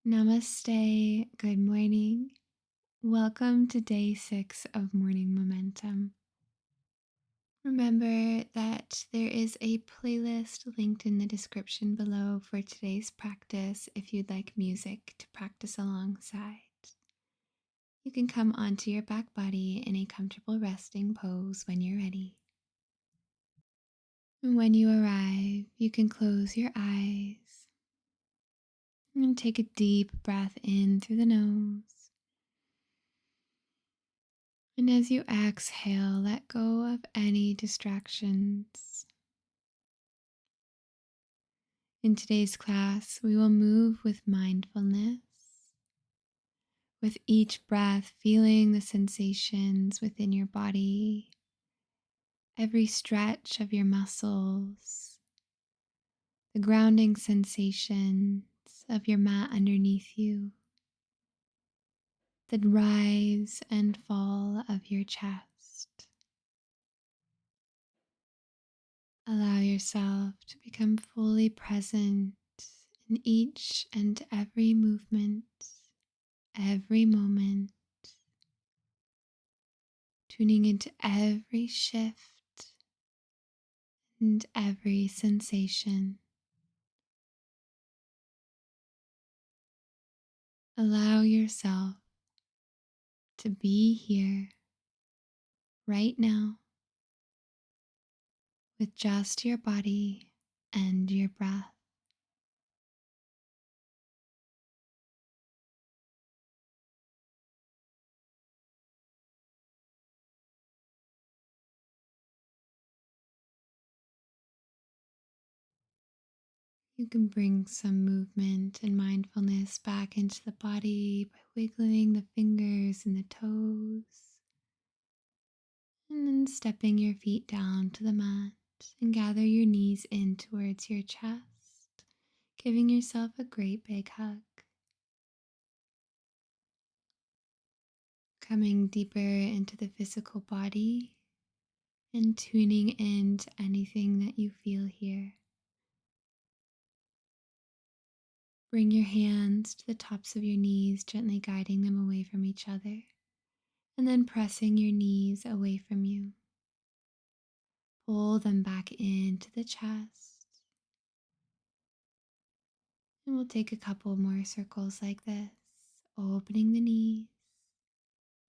Namaste, good morning. Welcome to day 6 of Morning Momentum. Remember that there is a playlist linked in the description below for today's practice if you'd like music to practice alongside. You can come onto your back body in a comfortable resting pose when you're ready. And when you arrive, you can close your eyes and take a deep breath in through the nose. And as you exhale, let go of any distractions. In today's class, we will move with mindfulness, with each breath feeling the sensations within your body, every stretch of your muscles, the grounding sensations of your mat underneath you, the rise and fall of your chest. Allow yourself to become fully present in each and every movement, every moment, tuning into every shift and every sensation. Allow yourself to be here right now with just your body and your breath. You can bring some movement and mindfulness back into the body by wiggling the fingers and the toes, and then stepping your feet down to the mat and gather your knees in towards your chest, giving yourself a great big hug. Coming deeper into the physical body and tuning into anything that you feel here. Bring your hands to the tops of your knees, gently guiding them away from each other, and then pressing your knees away from you. Pull them back into the chest. And we'll take a couple more circles like this, opening the knees,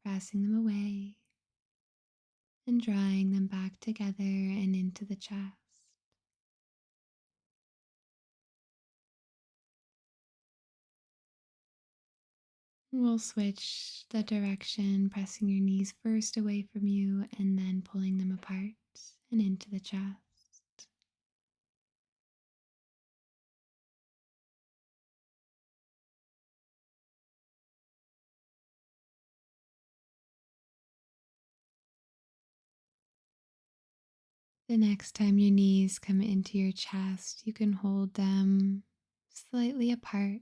pressing them away, and drawing them back together and into the chest. We'll switch the direction, pressing your knees first away from you and then pulling them apart and into the chest. The next time your knees come into your chest, you can hold them slightly apart,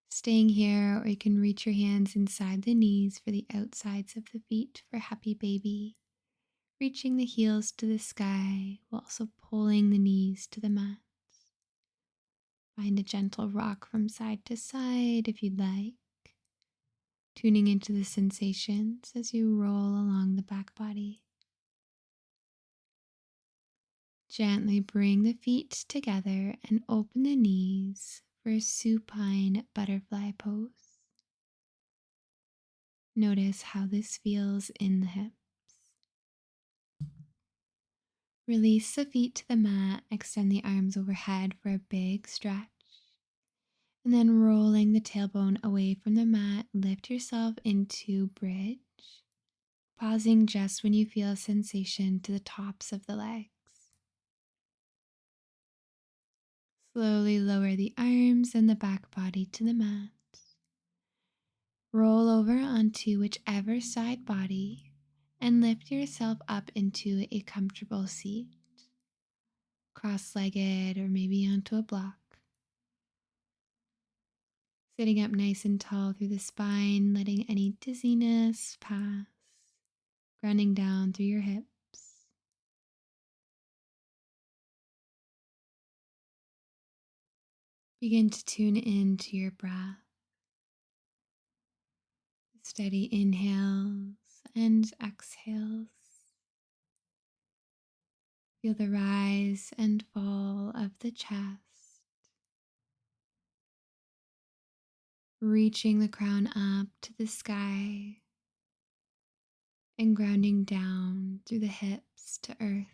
staying here, or you can reach your hands inside the knees for the outsides of the feet for happy baby, reaching the heels to the sky while also pulling the knees to the mat. Find a gentle rock from side to side if you'd like, tuning into the sensations as you roll along the back body. Gently bring the feet together and open the knees for a supine butterfly pose. Notice how this feels in the hips. Release the feet to the mat, extend the arms overhead for a big stretch. And then rolling the tailbone away from the mat, lift yourself into bridge, pausing just when you feel a sensation to the tops of the legs. Slowly lower the arms and the back body to the mat. Roll over onto whichever side body and lift yourself up into a comfortable seat, cross-legged or maybe onto a block. Sitting up nice and tall through the spine, letting any dizziness pass, grounding down through your hips. Begin to tune into your breath. Steady inhales and exhales. Feel the rise and fall of the chest, reaching the crown up to the sky and grounding down through the hips to earth.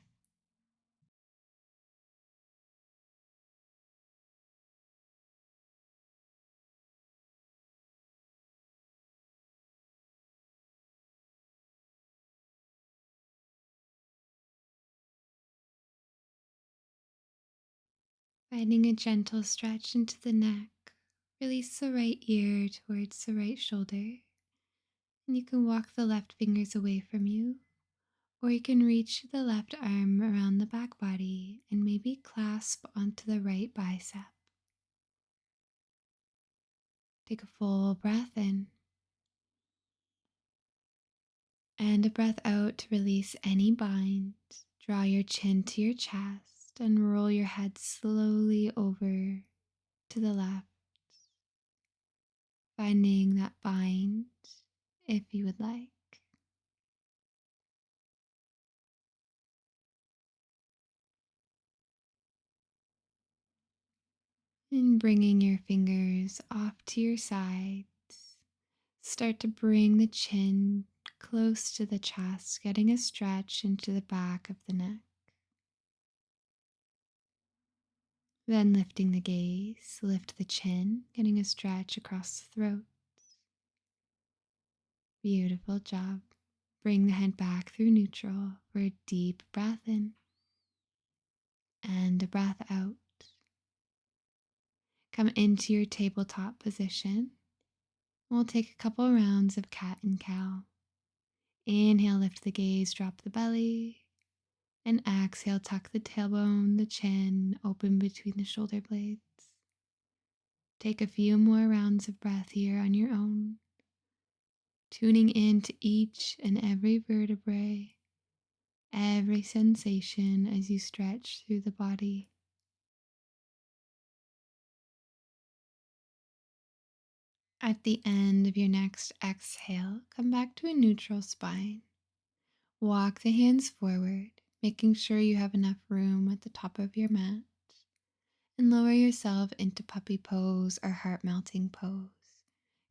Finding a gentle stretch into the neck, release the right ear towards the right shoulder, and you can walk the left fingers away from you, or you can reach the left arm around the back body and maybe clasp onto the right bicep. Take a full breath in and a breath out to release any bind. Draw your chin to your chest and roll your head slowly over to the left, finding that bind if you would like. And bringing your fingers off to your sides, start to bring the chin close to the chest, getting a stretch into the back of the neck. Then lifting the gaze, lift the chin, getting a stretch across the throat. Beautiful job. Bring the head back through neutral for a deep breath in and a breath out. Come into your tabletop position. We'll take a couple rounds of cat and cow. Inhale, lift the gaze, drop the belly. And exhale, tuck the tailbone, the chin, open between the shoulder blades. Take a few more rounds of breath here on your own, tuning into each and every vertebrae, every sensation as you stretch through the body. At the end of your next exhale, come back to a neutral spine. Walk the hands forward, making sure you have enough room at the top of your mat. And lower yourself into puppy pose or heart melting pose,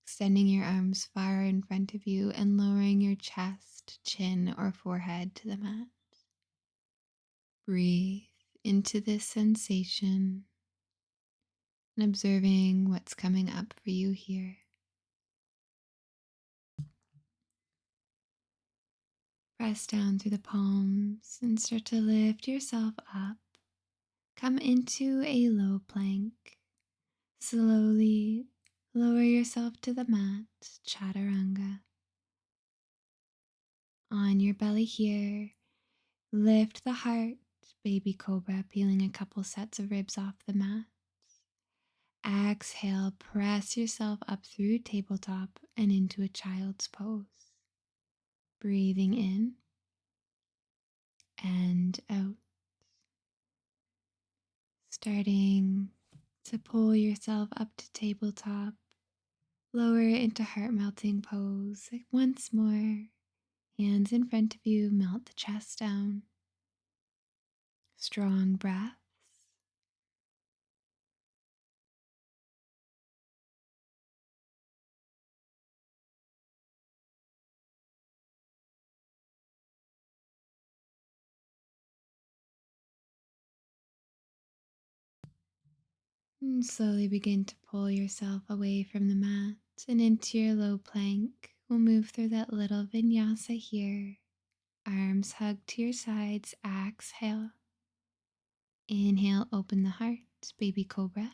extending your arms far in front of you and lowering your chest, chin, or forehead to the mat. Breathe into this sensation and observing what's coming up for you here. Press down through the palms and start to lift yourself up. Come into a low plank. Slowly lower yourself to the mat, chaturanga. On your belly here, lift the heart, baby cobra, peeling a couple sets of ribs off the mat. Exhale, press yourself up through tabletop and into a child's pose. Breathing in and out. Starting to pull yourself up to tabletop. Lower into heart melting pose. Once more. Hands in front of you, melt the chest down. Strong breaths. And slowly begin to pull yourself away from the mat and into your low plank. We'll move through that little vinyasa here. Arms hugged to your sides. Exhale. Inhale, open the heart, baby cobra.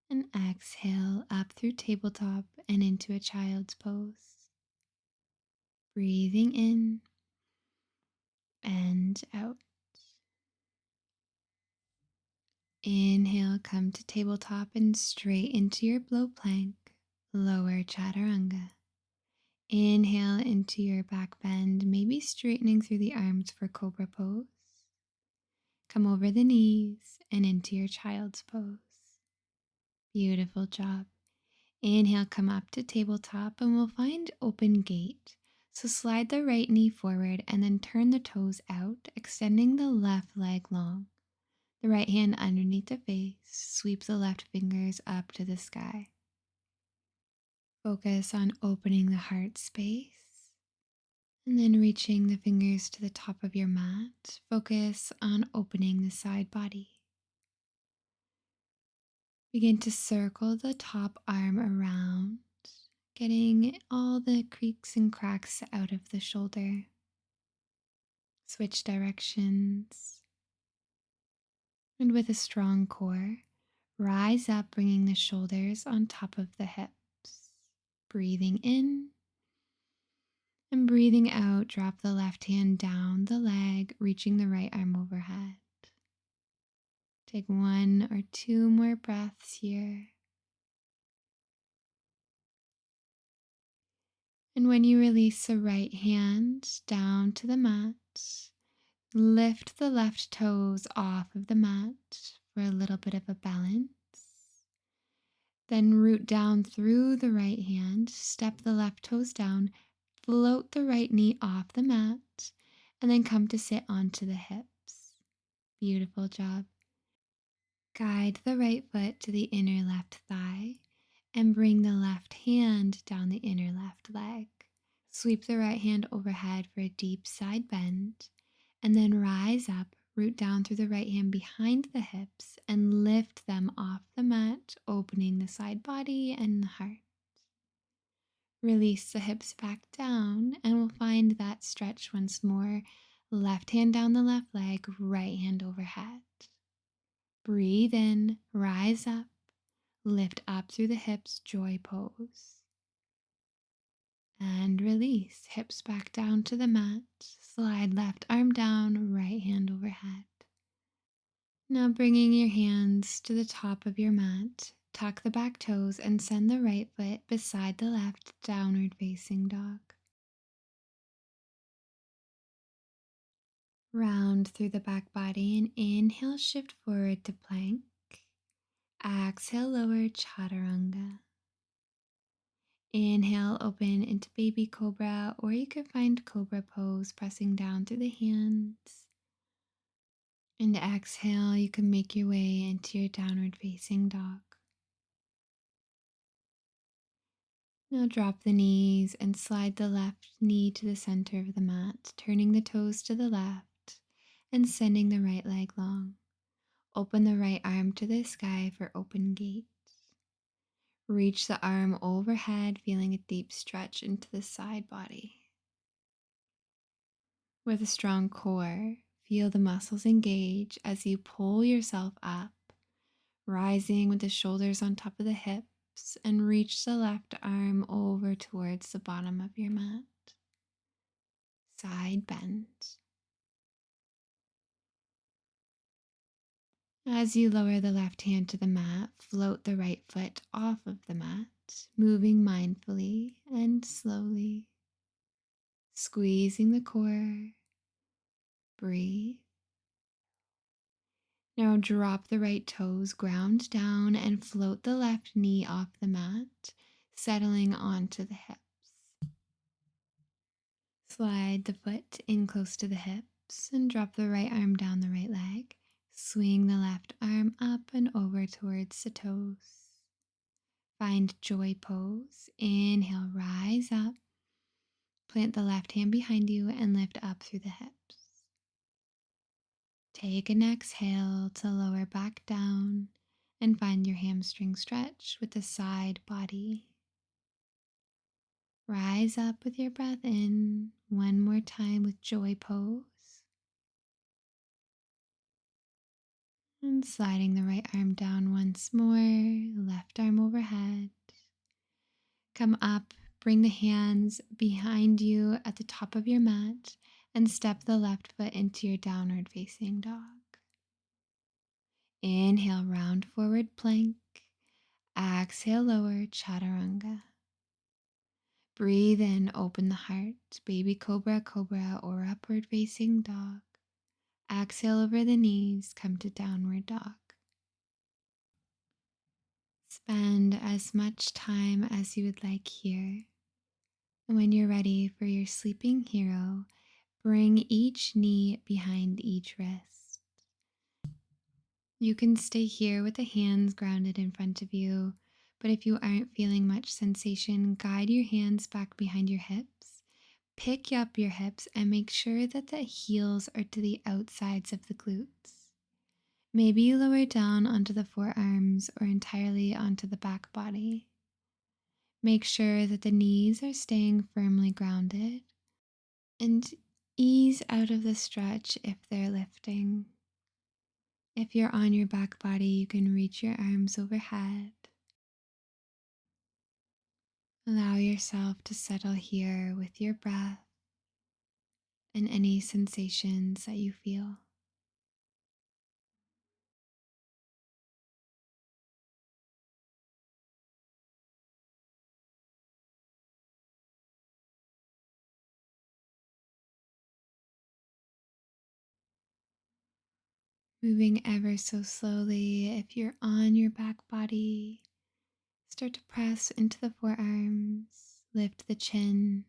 And exhale up through tabletop and into a child's pose. Breathing in and out. Inhale, come to tabletop and straight into your low plank, lower chaturanga. Inhale into your back bend, maybe straightening through the arms for cobra pose. Come over the knees and into your child's pose. Beautiful job. Inhale, come up to tabletop, and we'll find open gate. So slide the right knee forward and then turn the toes out, extending the left leg long. The right hand underneath the face, sweep the left fingers up to the sky. Focus on opening the heart space and then reaching the fingers to the top of your mat. Focus on opening the side body. Begin to circle the top arm around, getting all the creaks and cracks out of the shoulder. Switch directions. And with a strong core, rise up, bringing the shoulders on top of the hips. Breathing in and breathing out, drop the left hand down the leg, reaching the right arm overhead. Take one or two more breaths here. And when you release the right hand down to the mat, lift the left toes off of the mat for a little bit of a balance. Then root down through the right hand, step the left toes down, float the right knee off the mat, and then come to sit onto the hips. Beautiful job. Guide the right foot to the inner left thigh and bring the left hand down the inner left leg. Sweep the right hand overhead for a deep side bend, and then rise up, root down through the right hand behind the hips, and lift them off the mat, opening the side body and the heart. Release the hips back down, and we'll find that stretch once more. Left hand down the left leg, right hand overhead. Breathe in, rise up, lift up through the hips, joy pose. And release, hips back down to the mat. Slide left arm down, right hand overhead. Now bringing your hands to the top of your mat, tuck the back toes and send the right foot beside the left, downward facing dog. Round through the back body and inhale, shift forward to plank. Exhale, lower chaturanga. Inhale, open into baby cobra, or you could find cobra pose, pressing down through the hands. And exhale, you can make your way into your downward facing dog. Now drop the knees and slide the left knee to the center of the mat, turning the toes to the left and sending the right leg long. Open the right arm to the sky for open gate. Reach the arm overhead, feeling a deep stretch into the side body. With a strong core, feel the muscles engage as you pull yourself up, rising with the shoulders on top of the hips, and reach the left arm over towards the bottom of your mat. Side bend. As you lower the left hand to the mat, float the right foot off of the mat, moving mindfully and slowly. Squeezing the core. Breathe. Now drop the right toes, ground down, and float the left knee off the mat, settling onto the hips. Slide the foot in close to the hips and drop the right arm down the right leg. Swing the left arm up and over towards the toes. Find joy pose. Inhale, rise up. Plant the left hand behind you and lift up through the hips. Take an exhale to lower back down and find your hamstring stretch with the side body. Rise up with your breath in one more time with joy pose. And sliding the right arm down once more, left arm overhead. Come up, bring the hands behind you at the top of your mat and step the left foot into your downward facing dog. Inhale, round forward plank. Exhale, lower chaturanga. Breathe in, open the heart, baby cobra, cobra, or upward facing dog. Exhale over the knees, come to downward dog. Spend as much time as you would like here. And when you're ready for your sleeping hero, bring each knee behind each wrist. You can stay here with the hands grounded in front of you, but if you aren't feeling much sensation, guide your hands back behind your hips. Pick up your hips and make sure that the heels are to the outsides of the glutes. Maybe you lower down onto the forearms or entirely onto the back body. Make sure that the knees are staying firmly grounded and ease out of the stretch if they're lifting. If you're on your back body, you can reach your arms overhead. Allow yourself to settle here with your breath and any sensations that you feel. Moving ever so slowly, if you're on your back body, start to press into the forearms, lift the chin,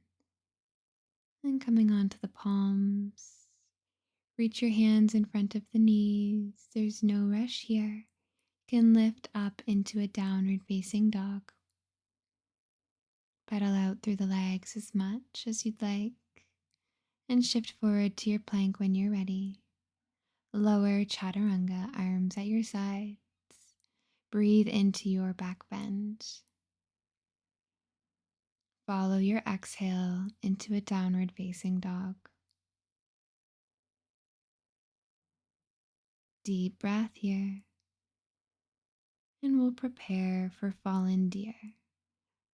and coming onto the palms. Reach your hands in front of the knees. There's no rush here. You can lift up into a downward facing dog. Pedal out through the legs as much as you'd like, and shift forward to your plank when you're ready. Lower chaturanga, arms at your sides. Breathe into your back bend. Follow your exhale into a downward facing dog. Deep breath here, and we'll prepare for fallen deer.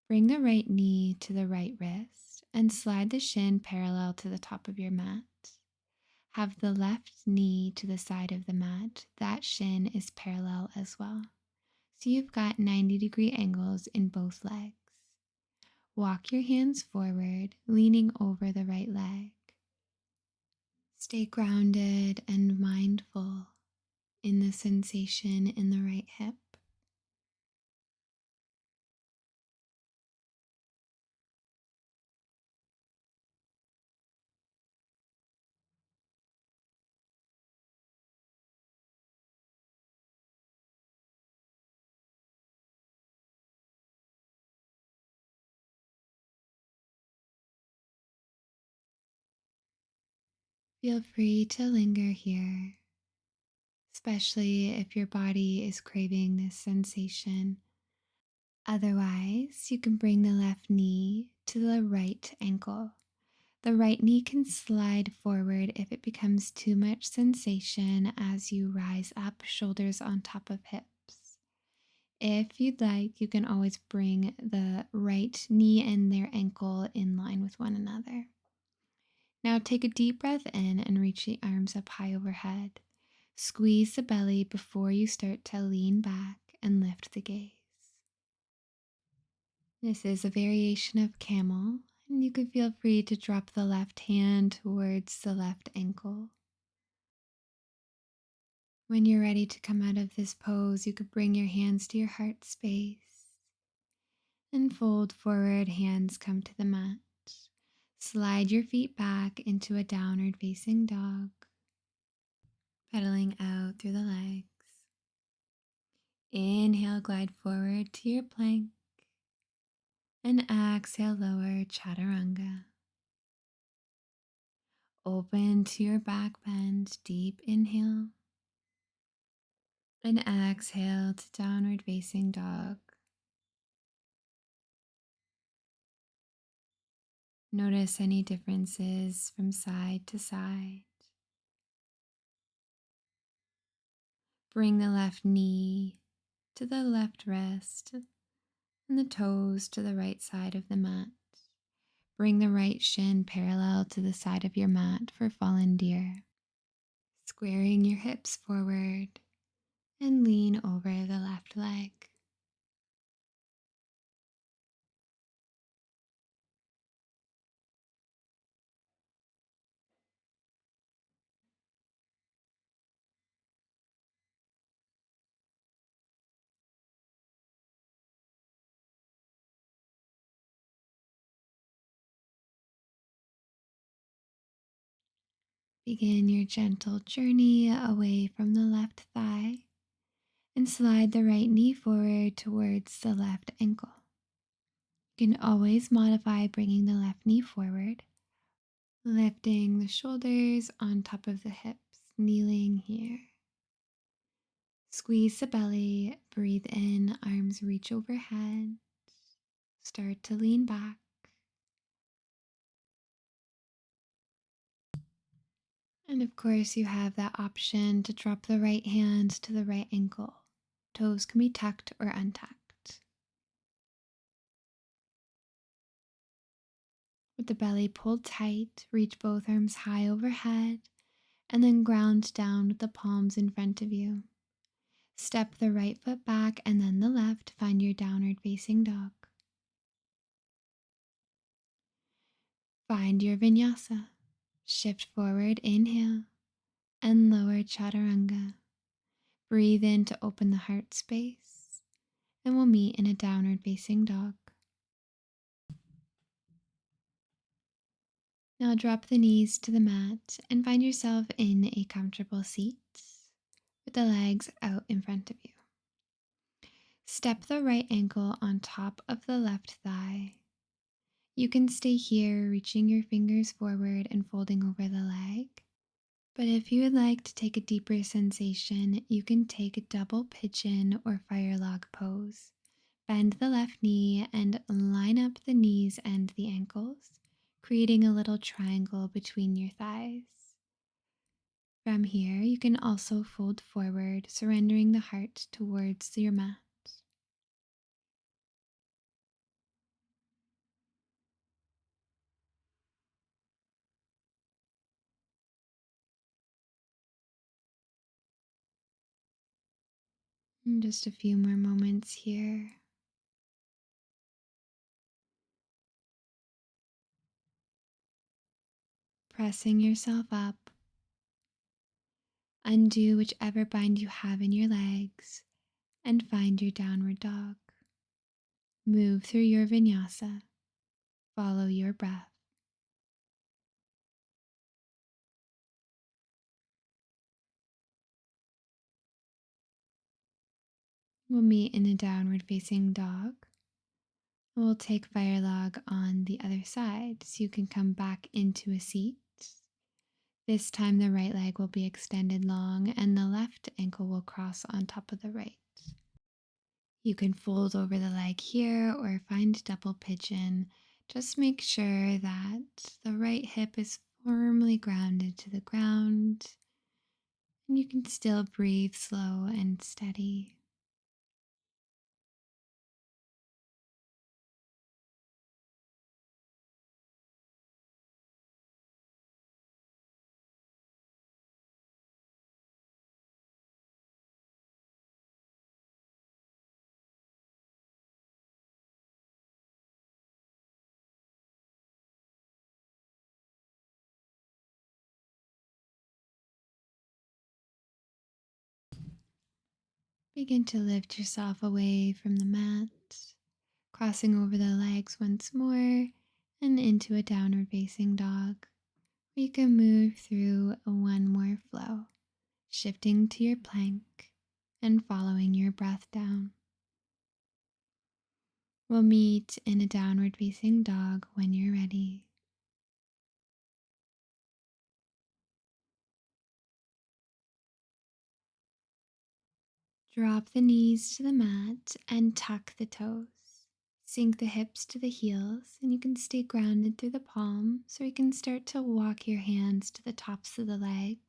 Bring the right knee to the right wrist and slide the shin parallel to the top of your mat. Have the left knee to the side of the mat. That shin is parallel as well. So you've got 90-degree angles in both legs. Walk your hands forward, leaning over the right leg. Stay grounded and mindful in the sensation in the right hip. Feel free to linger here, especially if your body is craving this sensation. Otherwise, you can bring the left knee to the right ankle. The right knee can slide forward if it becomes too much sensation as you rise up, shoulders on top of hips. If you'd like, you can always bring the right knee and their ankle in line with one another. Now take a deep breath in and reach the arms up high overhead. Squeeze the belly before you start to lean back and lift the gaze. This is a variation of camel, and you can feel free to drop the left hand towards the left ankle. When you're ready to come out of this pose, you could bring your hands to your heart space and fold forward, hands come to the mat. Slide your feet back into a downward facing dog, pedaling out through the legs. Inhale, glide forward to your plank, and exhale, lower chaturanga. Open to your back bend, deep inhale, and exhale to downward facing dog. Notice any differences from side to side. Bring the left knee to the left wrist and the toes to the right side of the mat. Bring the right shin parallel to the side of your mat for fallen deer. Squaring your hips forward and lean over the left leg. Begin your gentle journey away from the left thigh and slide the right knee forward towards the left ankle. You can always modify bringing the left knee forward, lifting the shoulders on top of the hips, kneeling here. Squeeze the belly, breathe in, arms reach overhead. Start to lean back. And of course, you have that option to drop the right hand to the right ankle. Toes can be tucked or untucked. With the belly pulled tight, reach both arms high overhead and then ground down with the palms in front of you. Step the right foot back and then the left. Find your downward facing dog. Find your vinyasa. Shift forward, inhale, and lower chaturanga. Breathe in to open the heart space, and we'll meet in a downward facing dog. Now drop the knees to the mat and find yourself in a comfortable seat with the legs out in front of you. Step the right ankle on top of the left thigh. You can stay here, reaching your fingers forward and folding over the leg. But if you would like to take a deeper sensation, you can take a double pigeon or fire log pose. Bend the left knee and line up the knees and the ankles, creating a little triangle between your thighs. From here, you can also fold forward, surrendering the heart towards your mat. And just a few more moments here. Pressing yourself up. Undo whichever bind you have in your legs and find your downward dog. Move through your vinyasa. Follow your breath. We'll meet in a downward facing dog. We'll take fire log on the other side so you can come back into a seat. This time the right leg will be extended long and the left ankle will cross on top of the right. You can fold over the leg here or find double pigeon. Just make sure that the right hip is firmly grounded to the ground and you can still breathe slow and steady. Begin to lift yourself away from the mat, crossing over the legs once more and into a downward facing dog. You can move through one more flow, shifting to your plank and following your breath down. We'll meet in a downward facing dog when you're ready. Drop the knees to the mat and tuck the toes. Sink the hips to the heels, and you can stay grounded through the palms, or you can start to walk your hands to the tops of the legs,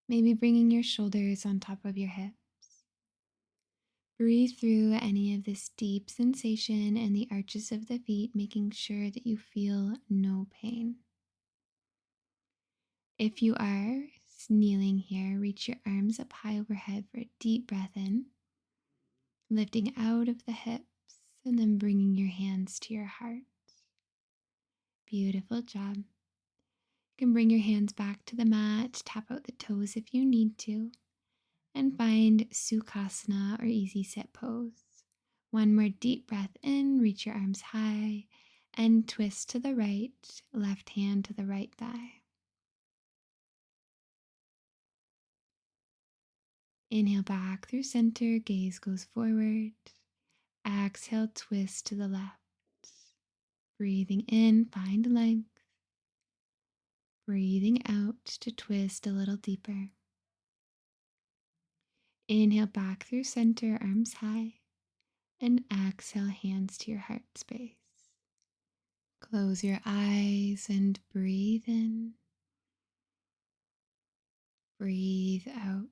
maybe bringing your shoulders on top of your hips. Breathe through any of this deep sensation and the arches of the feet, making sure that you feel no pain. If you are kneeling here, reach your arms up high overhead for a deep breath in, lifting out of the hips and then bringing your hands to your heart. Beautiful job. You can bring your hands back to the mat, tap out the toes if you need to, and find Sukhasana or easy sit pose. One more deep breath in, reach your arms high, and twist to the right, left hand to the right thigh. Inhale back through center, gaze goes forward. Exhale, twist to the left. Breathing in, find length. Breathing out to twist a little deeper. Inhale back through center, arms high. And exhale, hands to your heart space. Close your eyes and breathe in. Breathe out.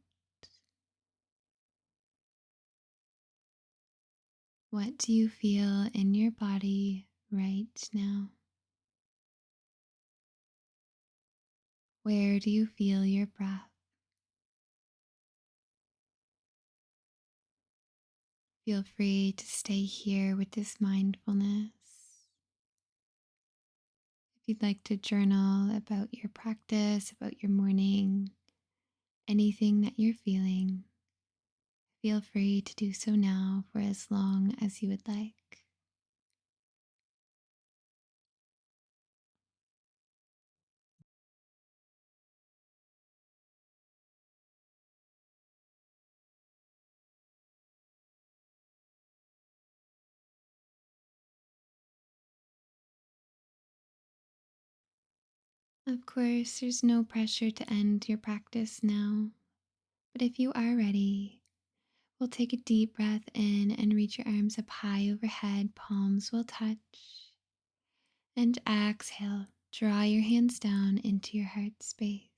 What do you feel in your body right now? Where do you feel your breath? Feel free to stay here with this mindfulness. If you'd like to journal about your practice, about your morning, anything that you're feeling, feel free to do so now for as long as you would like. Of course, there's no pressure to end your practice now, but if you are ready, we'll take a deep breath in and reach your arms up high overhead, palms will touch. And exhale, draw your hands down into your heart space.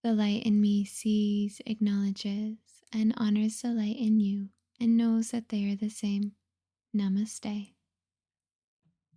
The light in me sees, acknowledges, and honors the light in you and knows that they are the same. Namaste.